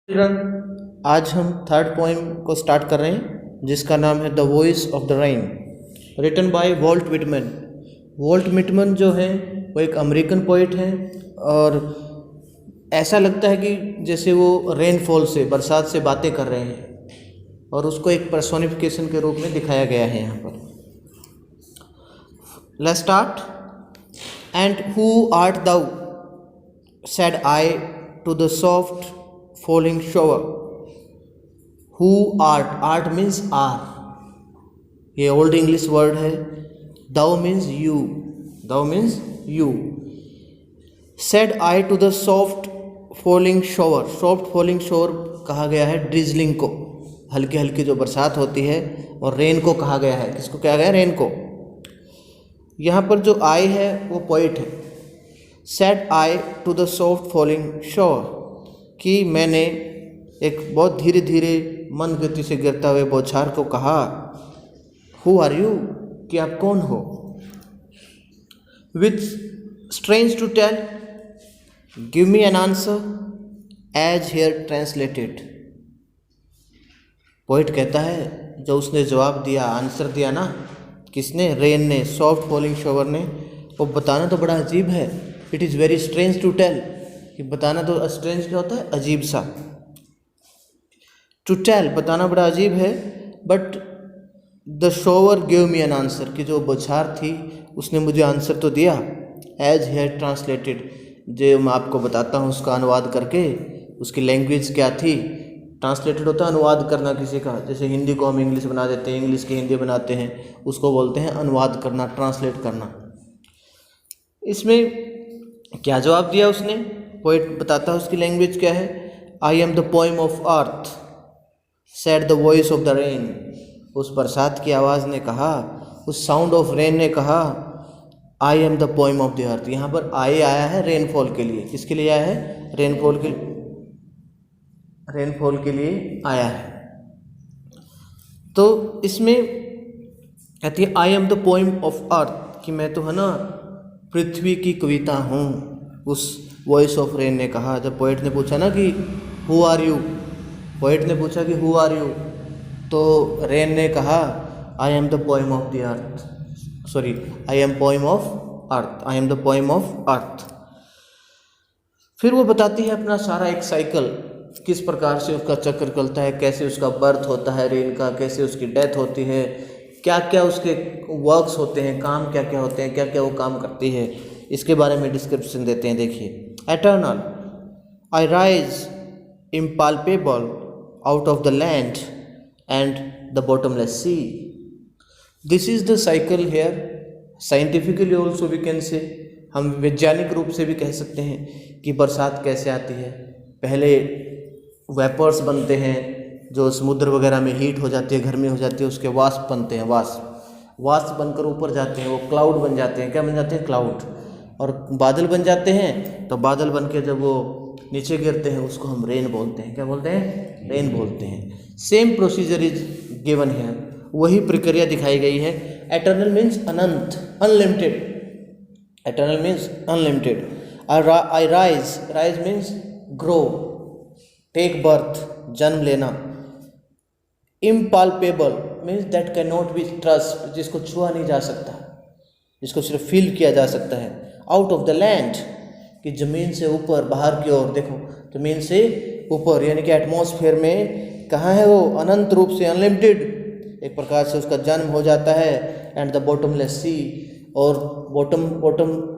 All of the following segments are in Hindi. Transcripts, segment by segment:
चिल्ड्रन, आज हम थर्ड पोएम को स्टार्ट कर रहे हैं जिसका नाम है the voice of the rain, written by Walt Whitman. Walt Whitman जो है वो एक अमेरिकन पोइट हैं और ऐसा लगता है कि जैसे वो रेनफॉल से, बरसात से बातें कर रहे हैं और उसको एक पर्सोनिफिकेशन के रूप में दिखाया गया है यहाँ पर। Let's start. And who art thou said I to the soft falling shower, who art, art means are, ये ओल्ड इंग्लिश वर्ड है। thou means you, thou means you। said I to the soft falling shower, soft falling shower कहा गया है ड्रिजलिंग को, हल्की हल्की जो बरसात होती है, और रेन को कहा गया है, किसको कहा गया है? रेन को। यहाँ पर जो आई है वो पोइट है। said I to the soft falling shower, कि मैंने एक बहुत धीरे धीरे मंद गति से गिरता हुए बौछार को कहा, हु आर यू, कि आप कौन हो। With strange to tell give me an answer as here translated. Poet कहता है जो उसने जवाब दिया, आंसर दिया ना, किसने? रेन ने, सॉफ्ट फॉलिंग शॉवर ने। वो बताना तो बड़ा अजीब है। It is very strange to tell, कि बताना तो स्ट्रेंज क्या होता है? अजीब सा। टू टेल, बताना बड़ा अजीब है। But the shower give me an answer, कि जो बौछार थी उसने मुझे आंसर तो दिया। एज हेयर ट्रांसलेटेड, जो मैं आपको बताता हूँ उसका अनुवाद करके, उसकी लैंग्वेज क्या थी। ट्रांसलेटेड होता है अनुवाद करना किसी का, जैसे हिंदी को हम इंग्लिश बना देते हैं, इंग्लिश की हिंदी बनाते हैं, उसको बोलते हैं अनुवाद करना, ट्रांसलेट करना। इसमें क्या जवाब दिया उसने? पोइट बताता है उसकी लैंग्वेज क्या है। I am the poem of earth said the voice of the rain, उस बरसात की आवाज़ ने कहा, उस साउंड ऑफ रेन ने कहा, I am the poem of the earth. यहाँ पर आई आया है रेनफॉल के लिए। किसके लिए आया है? रेनफॉल के, रेनफॉल के लिए आया है। तो इसमें कहती है I am the poem of earth, कि मैं तो है ना पृथ्वी की कविता हूँ। उस वॉइस ऑफ रेन ने कहा। जब पोइट ने पूछा ना कि हु आर यू, पोइट ने पूछा कि हु आर यू, तो रेन ने कहा I am the poem of the earth, sorry I am poem of earth, I am the poem of earth. फिर वो बताती है अपना सारा एक साइकिल, किस प्रकार से उसका चक्र चलता है, कैसे उसका बर्थ होता है रेन का, कैसे उसकी डेथ होती है, क्या क्या उसके वर्क्स होते हैं, काम क्या क्या होते हैं, क्या क्या वो काम करती है, इसके बारे में डिस्क्रिप्शन देते हैं। देखिए, eternal I rise impalpable out of the land and the bottomless sea. This is the cycle here. Scientifically also we can say, हम वैज्ञानिक रूप से भी कह सकते हैं कि बरसात कैसे आती है। पहले वेपर्स बनते हैं, जो समुद्र वगैरह में हीट हो जाती है, गर्मी हो जाती है, उसके वाष्प बनते हैं, वाष्प बनकर ऊपर जाते हैं, वो क्लाउड बन जाते हैं। क्या बन जाते हैं? क्लाउड। और बादल बन जाते हैं, तो बादल बन के जब वो नीचे गिरते हैं उसको हम रेन बोलते हैं। क्या बोलते हैं? रेन बोलते हैं। सेम प्रोसीजर इज गिवन है, वही प्रक्रिया दिखाई गई है। एटर्नल मीन्स अनंत, unlimited. Eternal means unlimited. I rise, rise means grow, take birth, जन्म लेना। Impalpable means that can not be trust, जिसको छुआ नहीं जा सकता, जिसको सिर्फ फील किया जा सकता है। आउट ऑफ द लैंड, कि ज़मीन से ऊपर, बाहर की ओर। देखो, ज़मीन से ऊपर यानी कि एटमॉस्फेयर में कहाँ है वो? अनंत रूप से, अनलिमिटेड एक प्रकार से उसका जन्म हो जाता है। एंड द बॉटमलेस सी, और बॉटम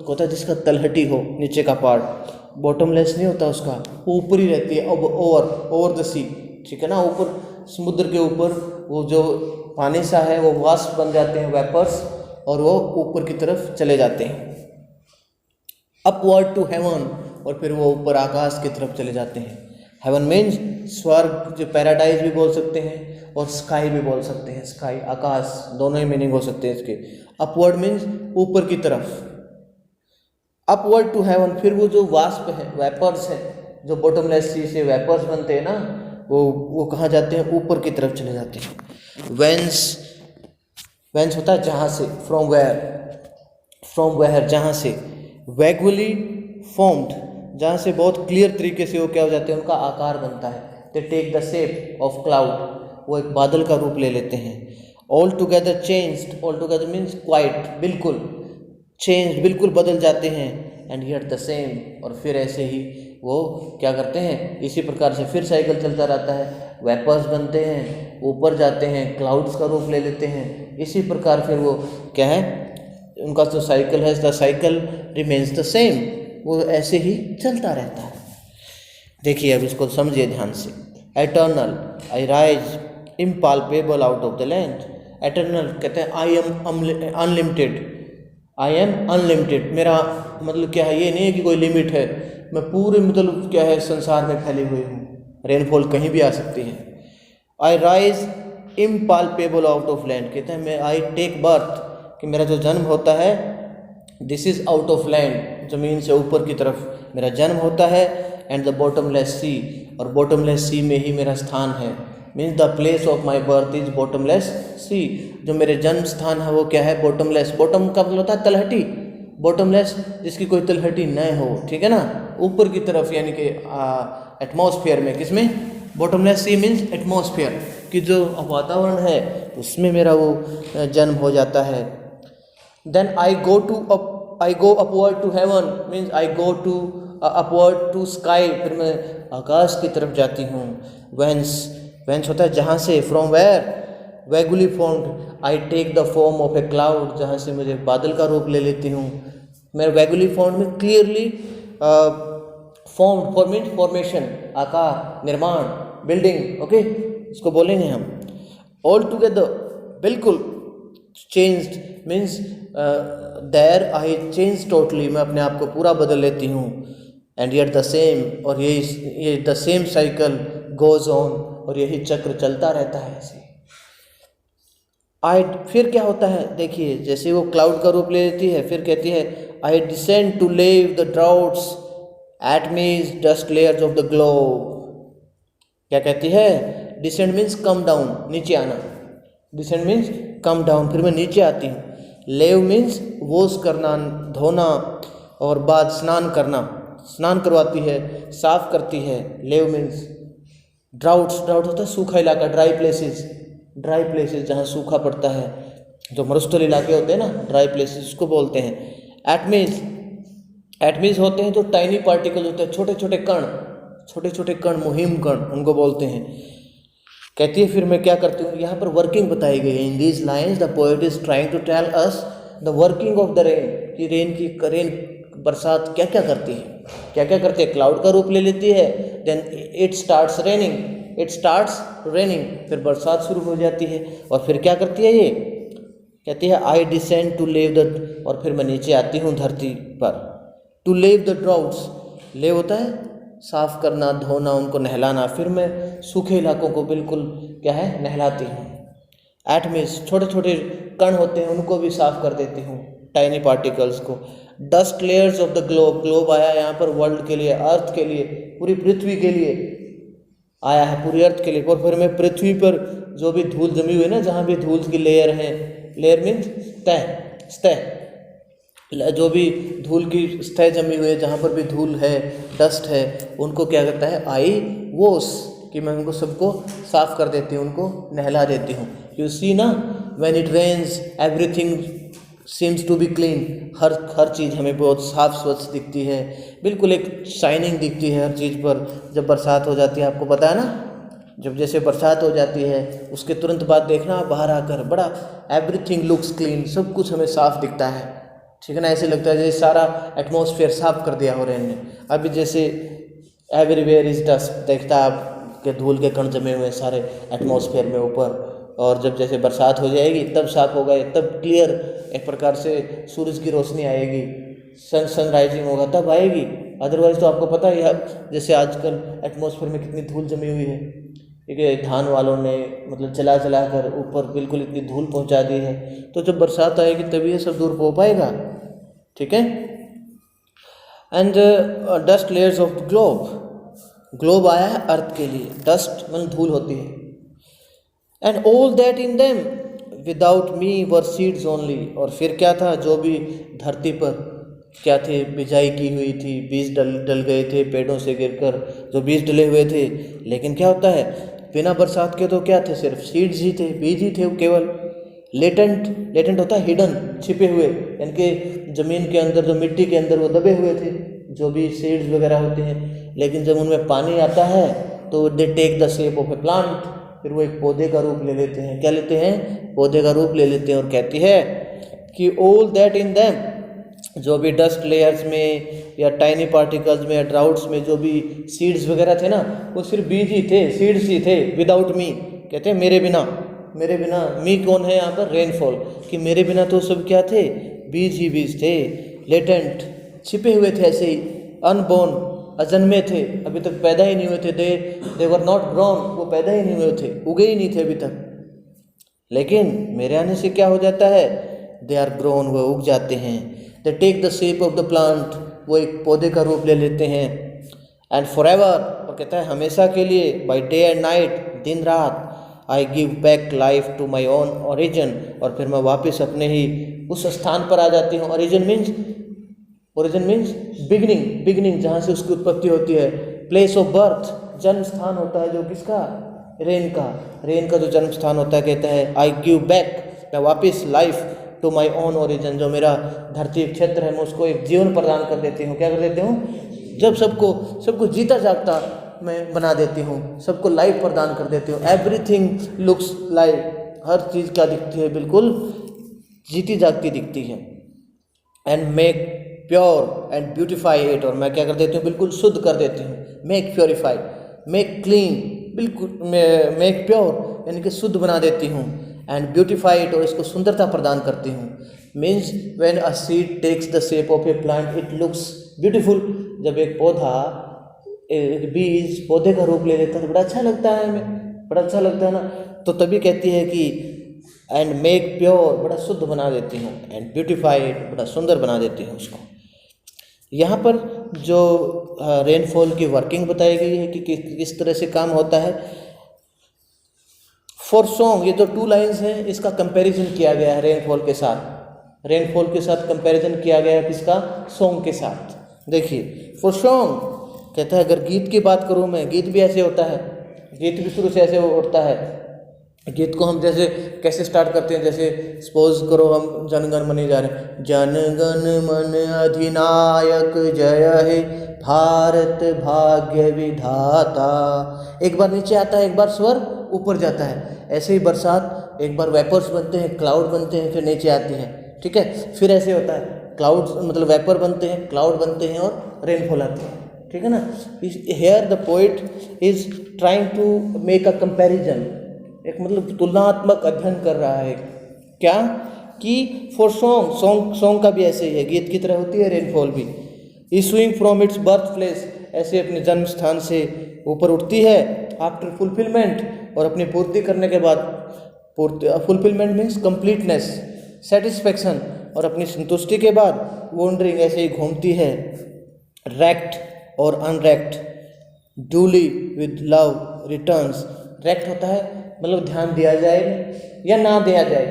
होता है जिसका तलहटी हो, नीचे का पार्ट। बॉटमलेस नहीं होता उसका, ऊपर ही रहती है, ओवर द सी, ठीक है ना। ऊपर समुद्र के ऊपर वो जो पानी सा है वो वाष्प बन जाते हैं, वेपर्स, और वो ऊपर की तरफ चले जाते हैं, अपवर्ड टू हेवन, और फिर वो ऊपर आकाश की तरफ चले जाते हैं। हेवन मीन्स स्वर्ग, जो पैराडाइज भी बोल सकते हैं, और स्काई भी बोल सकते हैं। स्काई, आकाश, दोनों ही मीनिंग हो सकते हैं इसके। अपवर्ड मीन्स ऊपर की तरफ, अपवर्ड टू हेवन। फिर वो जो वाष्प है, वेपर्स है, जो बॉटमलेस सी से वेपर्स बनते हैं ना, वो कहाँ जाते हैं? ऊपर की तरफ चले जाते हैं। वेंस होता है जहाँ से, फ्रॉम वेयर, जहाँ से। वैगुअली फॉर्म्ड, जहाँ से बहुत क्लियर तरीके से वो क्या हो जाते हैं, उनका आकार बनता है। They take the shape of cloud, वो एक बादल का रूप ले लेते हैं। All together changed, all together means quite, बिल्कुल चेंज, बिल्कुल बदल जाते हैं। एंड हियर द सेम, और फिर ऐसे ही वो क्या करते हैं, इसी प्रकार से फिर साइकिल चलता रहता है। वेपर्स बनते हैं, ऊपर जाते हैं, क्लाउड्स का रूप ले लेते हैं, इसी प्रकार फिर वो क्या है, उनका जो साइकिल है, the cycle remains the same, वो ऐसे ही चलता रहता है। देखिए अब इसको समझिए ध्यान से। Eternal, I rise impalpable out of the land. Eternal कहते हैं I am unlimited, I am unlimited, मेरा मतलब क्या है, ये नहीं है कि कोई लिमिट है, मैं पूरे मतलब क्या है संसार में फैली हुई हूँ, रेनफॉल कहीं भी आ सकती है। आई rise impalpable out of land, कहते हैं मैं आई टेक बर्थ, कि मेरा जो जन्म होता है, this is out of land, ज़मीन से ऊपर की तरफ मेरा जन्म होता है। एंड द बॉटमलेस सी, और बॉटमलेस सी में ही मेरा स्थान है, means the place of my birth is bottomless sea, जो मेरे जन्म स्थान है वो क्या है, बॉटमलेस। बॉटम का मतलब होता है तलहटी, बॉटमलेस जिसकी कोई तलहटी न हो, ठीक है ना, ऊपर की तरफ, यानी कि एटमॉस्फेयर में, किसमें, बॉटमलेस सी मीन्स एटमॉस्फेयर की जो वातावरण है उसमें मेरा वो जन्म हो जाता है। Then I go upward to heaven, means I go to upward to sky, फिर मैं आकाश की तरफ जाती हूँ। वेंस, वेंस होता है जहाँ से, from where, vaguely formed, I take the form of a cloud, जहाँ से मुझे बादल का रूप ले लेती हूँ। मैं वैगुली फॉर्म में clearly formed, for means formation, आकार, निर्माण, बिल्डिंग, ओके, इसको बोलेंगे हम। ऑल टुगेदर, बिल्कुल, changed means there I change totally, मैं अपने आप को पूरा बदल लेती हूँ। एंड येट द सेम, और ये the same cycle goes on, और यही चक्र चलता रहता है ऐसे। आई, फिर क्या होता है देखिए, जैसे वो क्लाउड का रूप ले लेती है, फिर कहती है I descend to leave the droughts atomies dust layers of the globe. क्या कहती है, डिसेंड मीन्स कम डाउन, नीचे आना, डिसेंड मीन्स कम डाउन, फिर मैं नीचे आती हूँ। लेव मीन्स वॉश करना, धोना, और बाद स्नान करना, स्नान करवाती है, साफ करती है। लेव मीन्स ड्राउट्स, ड्राउट होता है सूखा इलाका, ड्राई प्लेसेस, ड्राई प्लेसेस जहाँ सूखा पड़ता है, जो मरुस्थल इलाके होते हैं ना, ड्राई प्लेसेस उसको बोलते हैं। एटमीज, एटमीज होते हैं जो टाइनी पार्टिकल होते हैं, छोटे छोटे कण, छोटे छोटे कण, मुहिम कण, उनको बोलते हैं। कहती है फिर मैं क्या करती हूँ, यहाँ पर वर्किंग बताई गई है। In these lines the poet is trying to tell us the working of the rain, कि रेन बरसात क्या क्या करती है, क्या क्या करती है। क्लाउड का रूप ले लेती है, then it starts raining, it starts raining, फिर बरसात शुरू हो जाती है। और फिर क्या करती है ये, कहती है I descend to leave the, और फिर मैं नीचे आती हूँ धरती पर। टू लीव द ड्राउट्स, लेव होता है साफ करना, धोना, उनको नहलाना, फिर मैं सूखे इलाकों को बिल्कुल क्या है नहलाती हूँ। एटमीज, छोटे छोटे कण होते हैं उनको भी साफ कर देती हूँ, टाइनी पार्टिकल्स को। Dust layers of the globe, globe आया यहाँ पर वर्ल्ड के लिए, अर्थ के लिए, पूरी पृथ्वी के लिए आया है, पूरी अर्थ के लिए। और फिर मैं पृथ्वी पर जो भी धूल जमी हुई है ना, जहाँ भी धूल की लेयर है, लेयर मीन्स सतह, सतह, जो भी धूल की सतह जमी हुई है, जहाँ पर भी धूल है, डस्ट है, उनको क्या करता है आई वॉश, कि मैं उनको सबको साफ कर देती हूँ, उनको नहला देती हूँ। यू सी ना, when it rains everything seems to be clean, हर चीज़ हमें बहुत साफ स्वच्छ दिखती है, बिल्कुल एक शाइनिंग दिखती है हर चीज़ पर। जब बरसात हो जाती है, आपको पता है ना, जब जैसे बरसात हो जाती है उसके तुरंत बाद देखना आप बाहर आकर, बड़ा एवरीथिंग लुक्स क्लीन, सब कुछ हमें साफ दिखता है, ठीक है ना। ऐसे लगता है जैसे सारा एटमॉस्फेयर साफ कर दिया हो रेन ने। अभी जैसे एवरीवेयर इज डस्ट, देखता है आप के धूल के कण जमे हुए सारे एटमॉस्फेयर में ऊपर, और जब जैसे बरसात हो जाएगी तब साफ होगा, तब क्लियर एक प्रकार से सूरज की रोशनी आएगी, सनराइजिंग होगा तब आएगी। अदरवाइज तो आपको पता ही है जैसे आजकल एटमॉस्फेयर में कितनी धूल जमी हुई है, ठीक है, धान वालों ने मतलब जला कर ऊपर बिल्कुल इतनी धूल पहुंचा दी है। तो जब बरसात आएगी तभी ये सब दूर हो पाएगा, ठीक है। And dust layers of globe, globe आया है अर्थ के लिए, डस्ट मतलब धूल होती है। And all that in them without me were seeds only, और फिर क्या था, जो भी धरती पर क्या थे, बिजाई की हुई थी, बीज डल गए थे पेड़ों से गिरकर, जो बीज डले हुए थे। लेकिन क्या होता है, बिना बरसात के तो क्या थे, सिर्फ सीड्स ही थे, बीज ही थे वो केवल। लेटेंट होता है हिडन, छिपे हुए, यानी कि ज़मीन के अंदर, जो मिट्टी के अंदर वो दबे हुए थे जो भी सीड्स वगैरह होते हैं। लेकिन जब उनमें पानी आता है तो they take the shape of a plant, फिर वो एक पौधे का रूप ले लेते हैं। क्या लेते हैं, पौधे का रूप ले लेते हैं। और कहती है कि ऑल दैट इन दैम, जो भी डस्ट लेयर्स में या टाइनी पार्टिकल्स में या ड्राउट्स में जो भी सीड्स वगैरह थे ना, वो सिर्फ बीज ही थे, सीड्स ही थे, विदाउट मी। कहते हैं मेरे बिना, मी कौन है यहाँ पर, रेनफॉल, कि मेरे बिना तो सब क्या थे, बीज ही बीज थे, लेटेंट, छिपे हुए थे, ऐसे ही अनबोर्न, अजन्मे थे, अभी तक पैदा ही नहीं हुए थे। दे वर नॉट ग्रोन, वो पैदा ही नहीं हुए थे, उगे ही नहीं थे अभी तक। लेकिन मेरे आने से क्या हो जाता है, दे आर ग्रोन, वो उग जाते हैं। They take the shape of the plant, वो एक पौधे का रूप ले लेते हैं। एंड फॉर एवर, और कहता है हमेशा के लिए, बाई डे एंड नाइट, दिन रात, I give back life to my own origin, और फिर मैं वापस अपने ही उस स्थान पर आ जाती हूँ। ओरिजिन मीन्स बिगिनिंग, जहाँ से उसकी उत्पत्ति होती है। प्लेस ऑफ बर्थ, जन्म स्थान होता है जो किसका, रेन का जो जन्म स्थान होता है। कहता है आई गिव बैक, मैं वापस life to my own origin, जो मेरा धरती क्षेत्र है, मैं उसको एक जीवन प्रदान कर देती हूँ। क्या कर देती हूँ, जब सबको जीता जागता मैं बना देती हूँ, सबको लाइफ प्रदान कर देती हूँ। एवरीथिंग लुक्स लाइफ, हर चीज़ क्या दिखती है, बिल्कुल जीती जागती दिखती है। And make pure and beautify it, और मैं क्या कर देती हूँ, बिल्कुल शुद्ध कर देती हूँ। मेक प्योरीफाई, मेक क्लीन, बिल्कुल मेक प्योर, यानी कि शुद्ध बना देती हूँ। एंड ब्यूटिफाई इट, और इसको सुंदरता प्रदान करती हूँ। Means when a seed takes the shape of a plant it looks beautiful, जब एक पौधा, बीज पौधे का रूप ले लेता है तो बड़ा अच्छा लगता है हमें, बड़ा अच्छा लगता है ना। तो तभी कहती है कि एंड मेक प्योर, बड़ा शुद्ध बना देती हूँ, एंड ब्यूटिफाइड, बड़ा सुंदर बना देती हूँ उसको। यहाँ पर जो रेनफॉल की वर्किंग बताई गई है कि किस तरह से काम होता है। फॉर सॉन्ग, ये जो 2 लाइन्स हैं इसका कंपैरिजन किया गया है रेनफॉल के साथ कंपैरिजन किया गया है किसका, सॉन्ग के साथ। देखिए फॉर सॉन्ग कहता है, अगर गीत की बात करूँ मैं, गीत भी ऐसे होता है, गीत भी शुरू से ऐसे उठता है। गीत को हम जैसे कैसे स्टार्ट करते हैं, जैसे सपोज करो हम जनगण मन जा रहे हैं, जनगण मन अधिनायक जय हे भारत भाग्य विधाता। एक बार नीचे आता है, एक बार स्वर ऊपर जाता है। ऐसे ही बरसात, एक बार वेपर्स बनते हैं, क्लाउड बनते हैं, फिर नीचे आती हैं, ठीक है। फिर ऐसे होता है, क्लाउड्स मतलब वेपर बनते हैं, क्लाउड बनते हैं और रेनफॉल आती है, ठीक है ना। Here the poet is trying to make a comparison, एक मतलब तुलनात्मक अध्ययन कर रहा है। क्या कि फॉर सॉन्ग का भी ऐसे ही है, गीत की तरह होती है रेनफॉल भी। Issuing from its birth place, ऐसे अपने जन्म स्थान से ऊपर उठती है। आफ्टर फुलफिलमेंट, और अपनी पूर्ति करने के बाद, फुलफिलमेंट मीन्स कंप्लीटनेस, सेटिस्फेक्शन, और अपनी संतुष्टि के बाद वॉन्डरिंग, ऐसे ही घूमती है। रेक्ट और unrecked, duly with love returns. Recked होता है मतलब ध्यान दिया जाए या ना दिया जाए,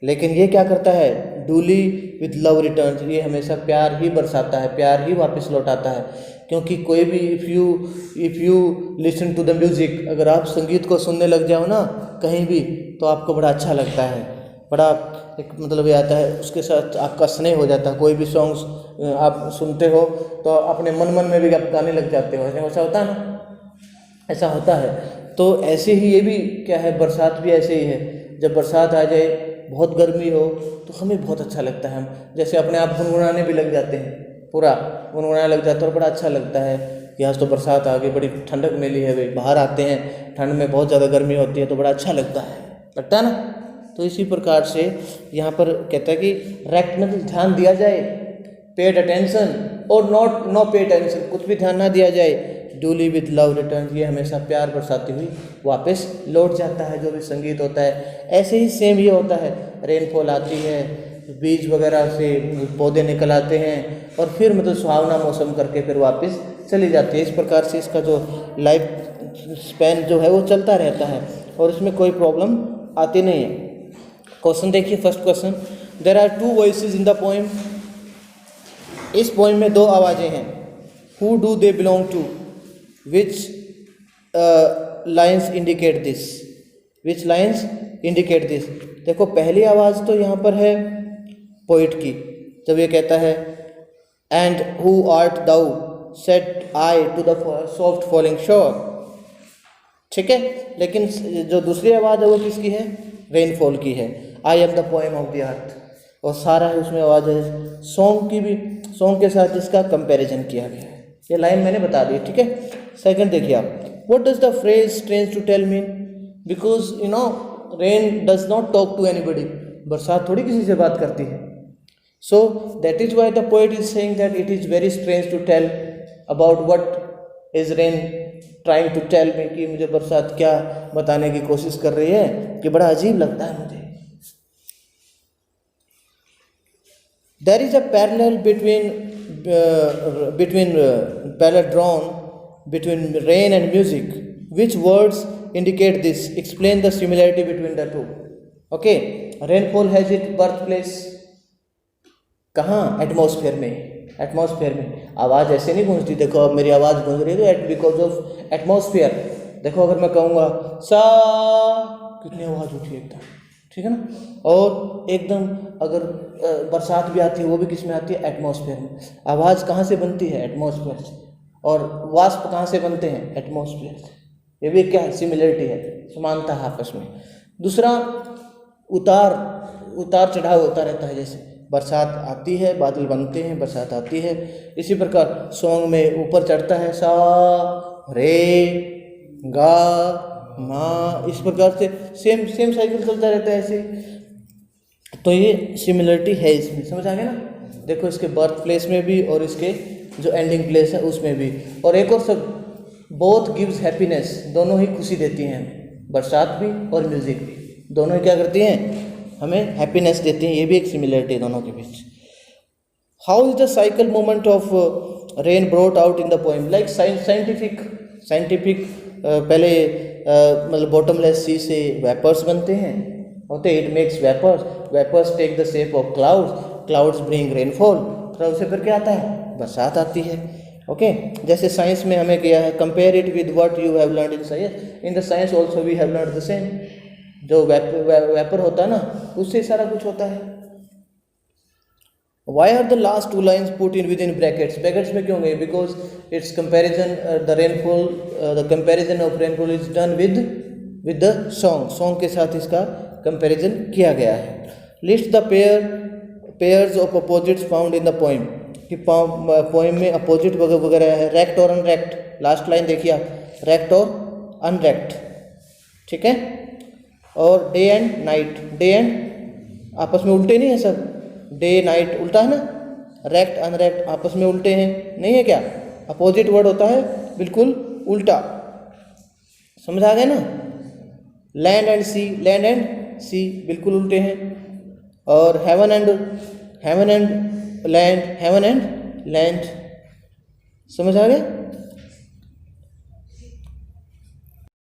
लेकिन ये क्या करता है, डूली विद लव रिटर्न्स, ये हमेशा प्यार ही बरसाता है, प्यार ही वापस लौटाता है। क्योंकि कोई भी if you listen to the music, अगर आप संगीत को सुनने लग जाओ ना कहीं भी, तो आपको बड़ा अच्छा लगता है, बड़ा एक मतलब ये आता है, उसके साथ आपका स्नेह हो जाता है। कोई भी सॉन्ग्स आप सुनते हो तो अपने मन में भी आप गाने लग जाते हो, ऐसा होता है ना, ऐसा होता है। तो ऐसे ही ये भी क्या है, बरसात भी ऐसे ही है। जब बरसात आ जाए, बहुत गर्मी हो, तो हमें बहुत अच्छा लगता है, हम जैसे अपने आप गुनगुनाने भी लग जाते हैं, पूरा गुनगुनाने लग जाते हैं और बड़ा अच्छा लगता है कि आज तो बरसात आ गई, बड़ी ठंडक मिली है। भाई बाहर आते हैं, ठंड में बहुत ज़्यादा गर्मी होती है, तो बड़ा अच्छा लगता है ना। तो इसी प्रकार से यहाँ पर कहता है कि रेक्ट मतलब ध्यान दिया जाए, पेड अटेंशन और नो पे अटेंशन, कुछ भी ध्यान ना दिया जाए। डूली विद लव रिटर्न, ये हमेशा प्यार बरसाती हुई वापस लौट जाता है, जो भी संगीत होता है। ऐसे ही सेम ये होता है, रेनफॉल आती है, बीज वगैरह से पौधे निकल आते हैं और फिर मतलब सुहावना मौसम करके फिर वापस चली जाती है। इस प्रकार से इसका जो लाइफ स्पैन जो है वो चलता रहता है और इसमें कोई प्रॉब्लम आती नहीं है। क्वेश्चन देखिए, first question, there are 2 voices in the poem. इस पोइम में दो आवाज़ें हैं। Who do they belong to, which lines indicate this, which lines indicate this. देखो पहली आवाज़ तो यहाँ पर है पोइट की, जब ये कहता है and who art thou said I to the soft falling shower, ठीक है। लेकिन जो दूसरी आवाज़ है वो किसकी है? रेनफॉल की है। I am the poem of the earth, और सारा है उसमें आवाज़ है सॉन्ग की भी, सॉन्ग के साथ इसका कंपैरिजन किया गया है। ये लाइन मैंने बता दी, ठीक है। सेकंड देखिए आप, what does the phrase strange to tell mean, because you know rain does not talk to anybody, बरसात थोड़ी किसी से बात करती है। So that is why the poet is saying that it is very strange to tell about what is rain trying to tell me, कि मुझे बरसात क्या बताने की कोशिश कर रही है, कि बड़ा अजीब लगता है मुझे। There is a parallel parallel drawn between rain and music. Which words indicate this? Explain the similarity between the two. Okay, rainfall has its birthplace कहाँ? एटमॉस्फेयर में। एटमॉस्फेयर में आवाज़ ऐसे नहीं गूंजती। देखो अब मेरी आवाज़ गूंज रही है तो बिकॉज ऑफ एटमॉस्फेयर। देखो अगर मैं कहूँगा सा, कितनी आवाज़ उठी एकदम, ठीक है ना। और एकदम अगर बरसात भी आती है वो भी किस में आती है? एटमॉस्फेयर में। आवाज़ कहाँ से बनती है? एटमॉस्फेयर से। और वाष्प कहाँ से बनते हैं? एटमॉस्फेयर से। ये भी क्या है? सिमिलरिटी है, समानता है आपस में। दूसरा, उतार चढ़ाव होता रहता है। जैसे बरसात आती है, बादल बनते हैं, बरसात आती है। इसी प्रकार सॉन्ग में ऊपर चढ़ता है सा, रे, गा, मा, इस प्रकार से सेम साइकिल चलता रहता है ऐसे। तो ये सिमिलरिटी है इसमें, समझ आ गया ना। देखो इसके बर्थ प्लेस में भी और इसके जो एंडिंग प्लेस है उसमें भी। और एक और सब, बोथ गिव्स हैप्पीनेस, दोनों ही खुशी देती हैं हमें, बरसात भी और म्यूजिक भी, दोनों ही क्या करती हैं? हमें हैप्पीनेस देती हैं। ये भी एक सिमिलरिटी है दोनों के बीच। How is the cycle movement of rain brought out in the poem, like scientific पहले मतलब बॉटमलेस सी से वेपर्स बनते हैं, होते it makes vapours take the shape of clouds bring rainfall, cloud से फिर क्या आता है? बरसात आती है। ओके, जैसे साइंस में हमें किया है, compare it with what you have learned in science, in the science also we have learned the same. जो वेपर होता है ना, उससे सारा कुछ होता है। Why are the last two lines put in within brackets? Brackets में क्यों गए? Because its comparison, the comparison of rainfall is done with the song के साथ इसका comparison किया गया है। List the pairs of opposites found in the poem, कि poem में opposite वगैरह है, rect और unrect। लास्ट लाइन देखिए आप, rect और unrect, ठीक है। और day and night, day and आपस में उल्टे नहीं है सब, डे नाइट उल्टा है ना, रेक्ट अनरेक्ट आपस में उल्टे हैं, नहीं है क्या? अपोजिट वर्ड होता है बिल्कुल उल्टा, समझ आ गया ना। लैंड एंड सी बिल्कुल उल्टे हैं। और हेवन एंड लैंड, समझ आ गया।